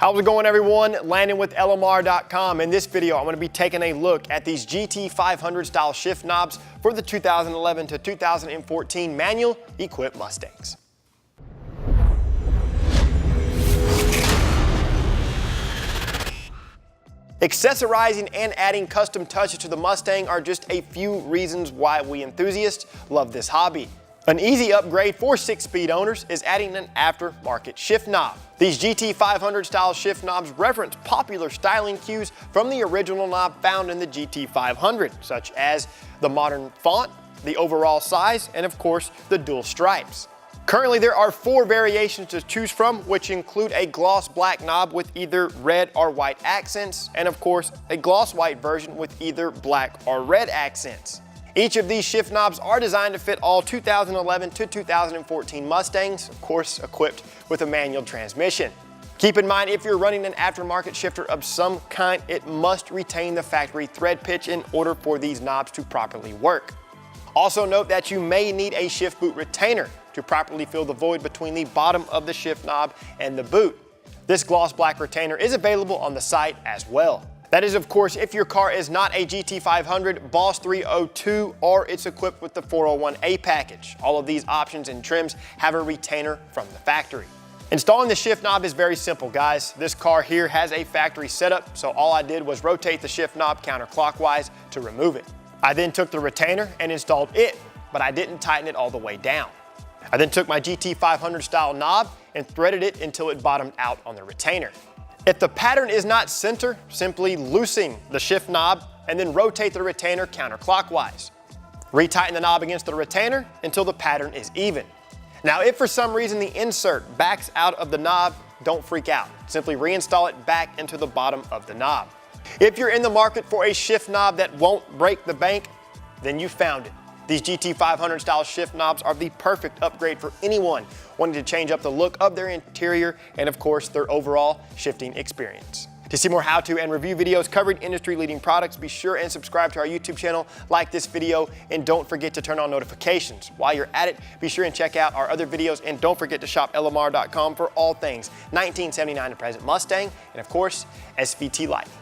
How's it going, everyone? Landon with LMR.com. In this video, I'm going to be taking a look at these GT500 style shift knobs for the 2011 to 2014 manual equipped Mustangs. Accessorizing and adding custom touches to the Mustang are just a few reasons why we enthusiasts love this hobby. An easy upgrade for 6-speed owners is adding an aftermarket shift knob. These GT500 style shift knobs reference popular styling cues from the original knob found in the GT500, such as the modern font, the overall size, and of course the dual stripes. Currently, there are 4 variations to choose from, which include a gloss black knob with either red or white accents, and of course a gloss white version with either black or red accents. Each of these shift knobs are designed to fit all 2011 to 2014 Mustangs, of course equipped with a manual transmission. Keep in mind, if you're running an aftermarket shifter of some kind, it must retain the factory thread pitch in order for these knobs to properly work. Also note that you may need a shift boot retainer to properly fill the void between the bottom of the shift knob and the boot. This gloss black retainer is available on the site as well. That is, of course, if your car is not a GT500, Boss 302, or it's equipped with the 401A package. All of these options and trims have a retainer from the factory. Installing the shift knob is very simple, guys. This car here has a factory setup, so all I did was rotate the shift knob counterclockwise to remove it. I then took the retainer and installed it, but I didn't tighten it all the way down. I then took my GT500 style knob and threaded it until it bottomed out on the retainer. If the pattern is not center, simply loosen the shift knob and then rotate the retainer counterclockwise. Retighten the knob against the retainer until the pattern is even. Now, if for some reason the insert backs out of the knob, don't freak out. Simply reinstall it back into the bottom of the knob. If you're in the market for a shift knob that won't break the bank, then you found it. These GT500 style shift knobs are the perfect upgrade for anyone wanting to change up the look of their interior and of course their overall shifting experience. To see more how-to and review videos covering industry-leading products, be sure and subscribe to our YouTube channel, like this video, and don't forget to turn on notifications. While you're at it, be sure and check out our other videos, and don't forget to shop LMR.com for all things 1979 to present Mustang and of course SVT lighting.